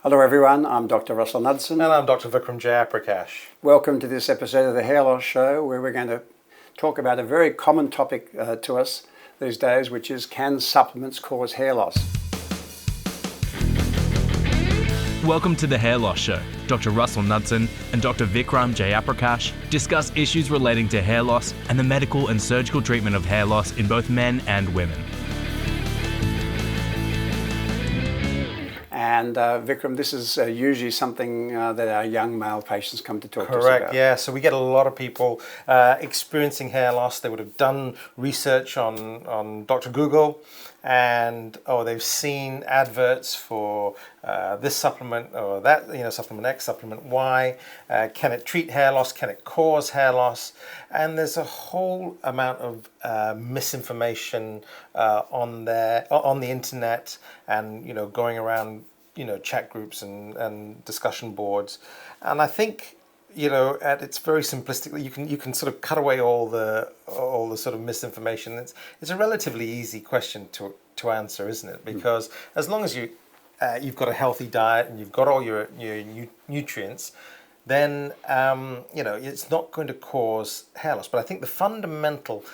Hello everyone, I'm Dr. Russell Knudsen. And I'm Dr. Vikram Jayaprakash. Welcome to this episode of the Hair Loss Show, where we're going to talk about a very common topic to us these days, which is, can supplements cause hair loss? Welcome to the Hair Loss Show. Dr. Russell Knudsen and Dr. Vikram Jayaprakash discuss issues relating to hair loss and the medical and surgical treatment of hair loss in both men and women. And Vikram, this is usually something that our young male patients come to talk to us about. Correct, yeah. So we get a lot of people experiencing hair loss. They would have done research on Dr. Google, and they've seen adverts for this supplement or that, supplement X, supplement Y. Can it treat hair loss? Can it cause hair loss? And there's a whole amount of misinformation on the internet, and going around chat groups and discussion boards. And I think at its very simplistically, you can sort of cut away all the sort of misinformation. It's a relatively easy question to answer, isn't it? Because as long as you've got a healthy diet and you've got all your nutrients, then it's not going to cause hair loss. But I think the fundamental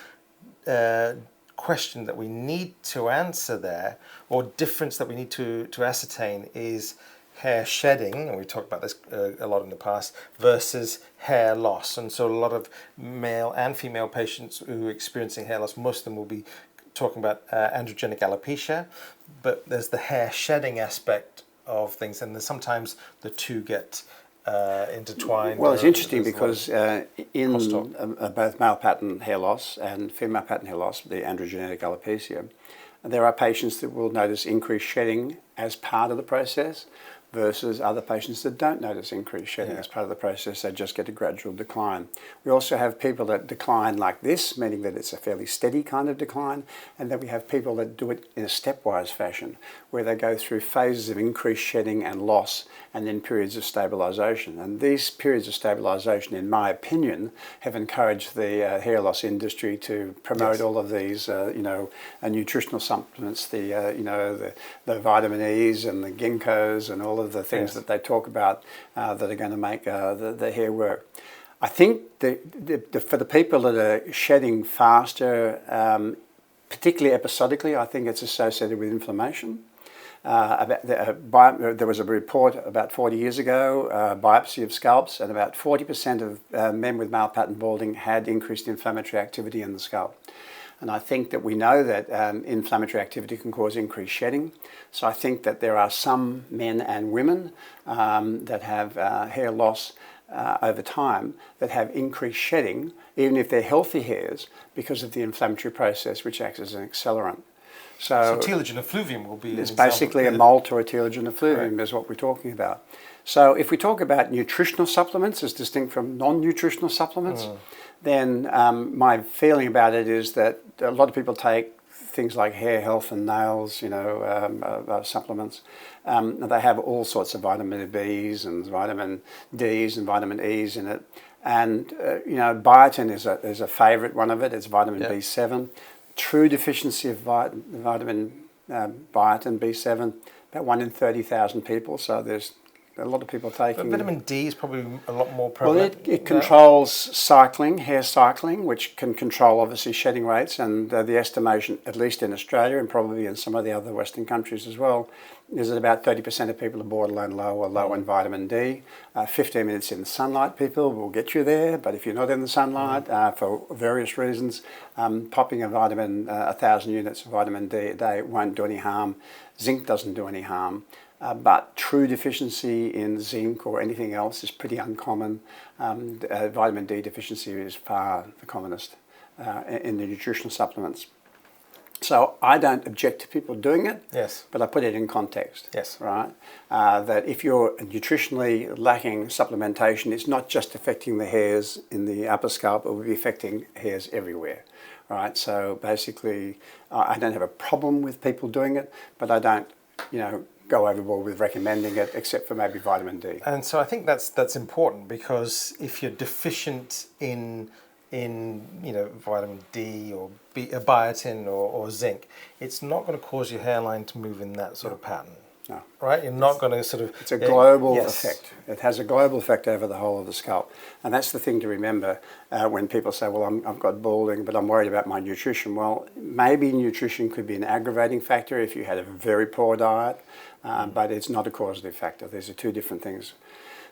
question that we need to answer there, or difference that we need to ascertain, is hair shedding, and we've talked about this a lot in the past, versus hair loss. And so a lot of male and female patients who are experiencing hair loss, most of them will be talking about androgenic alopecia, but there's the hair shedding aspect of things, and sometimes the two get intertwined. Well, it's interesting because in both male pattern hair loss and female pattern hair loss, the androgenic alopecia, there are patients that will notice increased shedding as part of the process versus other patients that don't notice increased shedding as part of the process. They just get a gradual decline. We also have people that decline like this, meaning that it's a fairly steady kind of decline, and then we have people that do it in a stepwise fashion, where they go through phases of increased shedding and loss, and then periods of stabilisation. And these periods of stabilisation, in my opinion, have encouraged the hair loss industry to promote all of these, nutritional supplements, the vitamin E's and the ginkgos and all of the things that they talk about that are going to make the hair work. I think for the people that are shedding faster, particularly episodically, I think it's associated with inflammation. There was a report about 40 years ago, biopsy of scalps, and about 40% of men with male pattern balding had increased inflammatory activity in the scalp. And I think that we know that inflammatory activity can cause increased shedding. So I think that there are some men and women that have hair loss over time that have increased shedding, even if they're healthy hairs, because of the inflammatory process, which acts as an accelerant. So telogen effluvium will be... It's basically a molt or a telogen effluvium is what we're talking about. So if we talk about nutritional supplements as distinct from non-nutritional supplements, then my feeling about it is that a lot of people take things like hair health and nails, supplements. They have all sorts of vitamin B's and vitamin D's and vitamin E's in it. And, biotin is a favourite one of it. It's vitamin B7. True deficiency of vitamin biotin, B7, about 1 in 30,000 people. So there's a lot of people taking... But vitamin D is probably a lot more prevalent. Well, it controls cycling, hair cycling, which can control, obviously, shedding rates. And the estimation, at least in Australia and probably in some of the other Western countries as well, is that about 30% of people are borderline low or low in vitamin D. 15 minutes in the sunlight, people, will get you there. But if you're not in the sunlight, for various reasons, popping 1,000 units of vitamin D a day won't do any harm. Zinc doesn't do any harm. But true deficiency in zinc or anything else is pretty uncommon. Vitamin D deficiency is far the commonest in the nutritional supplements. So I don't object to people doing it, but I put it in context, right? That if you're nutritionally lacking supplementation, it's not just affecting the hairs in the upper scalp, it will be affecting hairs everywhere, right? So basically, I don't have a problem with people doing it, but I don't, go overboard with recommending it, except for maybe vitamin D. And so I think that's important, because if you're deficient in vitamin D or biotin or zinc, it's not going to cause your hairline to move in that sort of pattern. No. Right? You're not going to sort of... It's a global yes. effect. It has a global effect over the whole of the scalp. And that's the thing to remember when people say, well, I've got balding, but I'm worried about my nutrition. Well, maybe nutrition could be an aggravating factor if you had a very poor diet, but it's not a causative factor. These are two different things.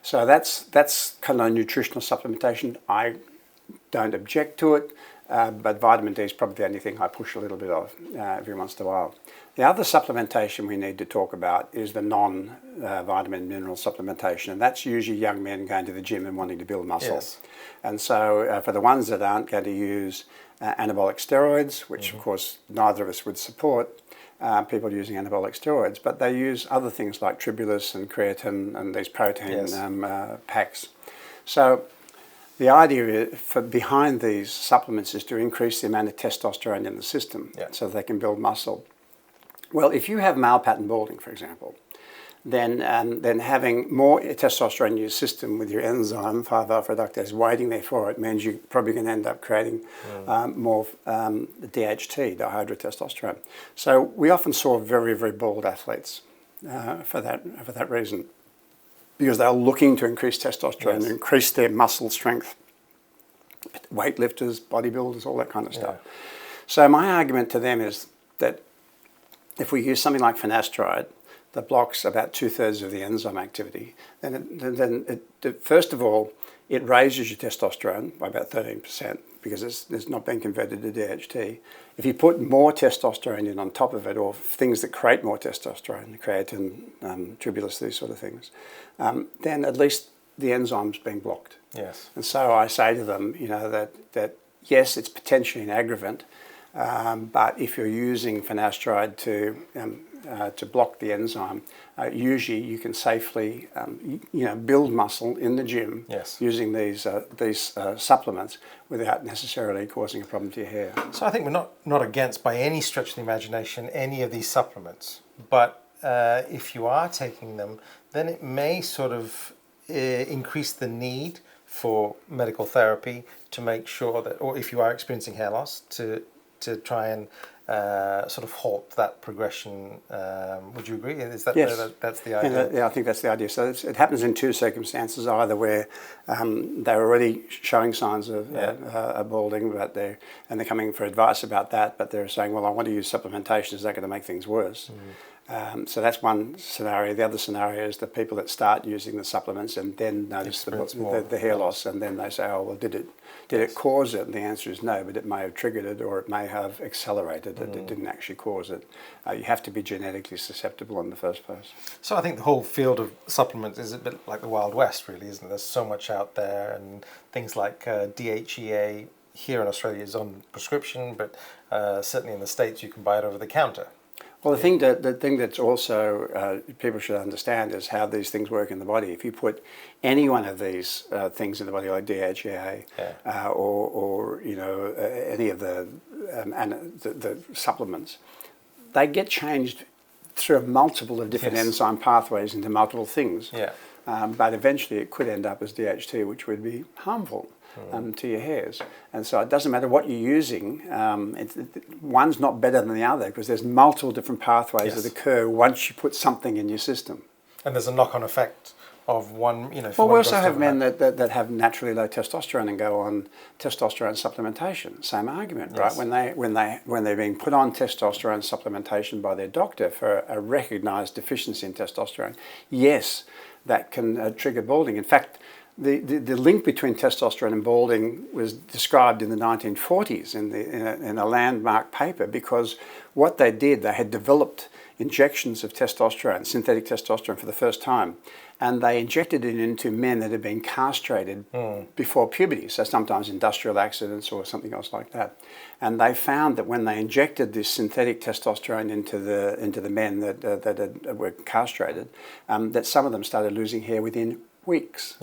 So that's kind of nutritional supplementation. I don't object to it, but vitamin D is probably the only thing I push a little bit of every once in a while. The other supplementation we need to talk about is the non-vitamin mineral supplementation, and that's usually young men going to the gym and wanting to build muscle. Yes. And so for the ones that aren't going to use anabolic steroids, which of course neither of us would support, people using anabolic steroids, but they use other things like tribulus and creatine and these protein packs. So the idea behind these supplements is to increase the amount of testosterone in the system so they can build muscle. Well, if you have male pattern balding, for example, then having more testosterone in your system with your enzyme 5-alpha reductase waiting there for it means you're probably going to end up creating more DHT, dihydrotestosterone. So we often saw very, very bald athletes for that reason, because they're looking to increase testosterone, increase their muscle strength, weightlifters, bodybuilders, all that kind of stuff. So my argument to them is that if we use something like finasteride that blocks about 2/3 of the enzyme activity, then first of all, it raises your testosterone by about 13% because it's not been converted to DHT. If you put more testosterone in on top of it, or things that create more testosterone, creatine, tribulus, these sort of things, then at least the enzyme's being blocked. Yes. And so I say to them, that yes, it's potentially an aggravant, but if you're using finasteride to block the enzyme, usually you can safely, build muscle in the gym using these supplements without necessarily causing a problem to your hair. So I think we're not against, by any stretch of the imagination, any of these supplements. But if you are taking them, then it may sort of increase the need for medical therapy to make sure that, or if you are experiencing hair loss, to try and sort of halt that progression. Would you agree? Is that that's the idea? Yeah, I think that's the idea. So it happens in two circumstances: either where they're already showing signs of balding, but they're coming for advice about that, but they're saying, "Well, I want to use supplementation. Is that going to make things worse?" So that's one scenario. The other scenario is the people that start using the supplements and then notice the hair loss, and then they say, "Oh, well, did it cause it?" And the answer is no, but it may have triggered it, or it may have accelerated it. It didn't actually cause it. You have to be genetically susceptible in the first place. So I think the whole field of supplements is a bit like the Wild West, really, isn't it? There's so much out there, and things like DHEA here in Australia is on prescription, but certainly in the States you can buy it over the counter. Well, the thing that's also people should understand is how these things work in the body. If you put any one of these things in the body, like DHEA, or any of the supplements, they get changed through multiple of different enzyme pathways into multiple things. But eventually, it could end up as DHT, which would be harmful to your hairs. And so it doesn't matter what you're using. One's not better than the other because there's multiple different pathways that occur once you put something in your system. And there's a knock-on effect of one, Well, we also have men that have naturally low testosterone and go on testosterone supplementation. Same argument, right? When they're being put on testosterone supplementation by their doctor for a recognised deficiency in testosterone, yes, that can trigger balding. In fact, the link between testosterone and balding was described in the 1940s in a landmark paper, because what they did, they had developed injections of testosterone, synthetic testosterone, for the first time, and they injected it into men that had been castrated before puberty, so sometimes industrial accidents or something else like that. And they found that when they injected this synthetic testosterone into the men that were castrated, that some of them started losing hair within weeks.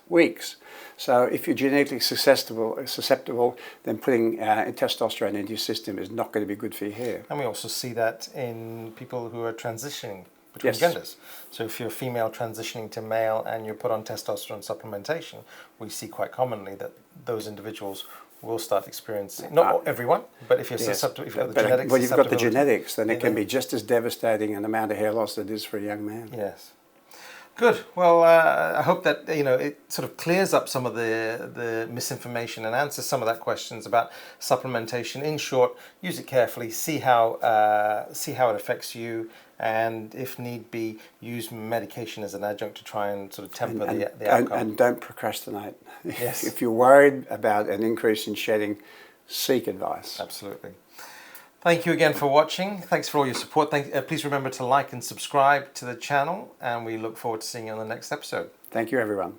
Weeks. So if you're genetically susceptible, then putting testosterone into your system is not going to be good for your hair. And we also see that in people who are transitioning between genders. So if you're female transitioning to male and you're put on testosterone supplementation, we see quite commonly that those individuals will start experiencing, not everyone, but if you're susceptible, if you've got the genetic Well, you've got the susceptibility, genetics, then it can be just as devastating an amount of hair loss that it is for a young man. Yes. Good. Well, I hope that it sort of clears up some of the misinformation and answers some of that questions about supplementation. In short, use it carefully, see how it affects you, and if need be, use medication as an adjunct to try and sort of temper the outcome. And don't procrastinate. Yes. If you're worried about an increase in shedding, seek advice. Absolutely. Thank you again for watching. Thanks for all your support. Please remember to like and subscribe to the channel, and we look forward to seeing you on the next episode. Thank you, everyone.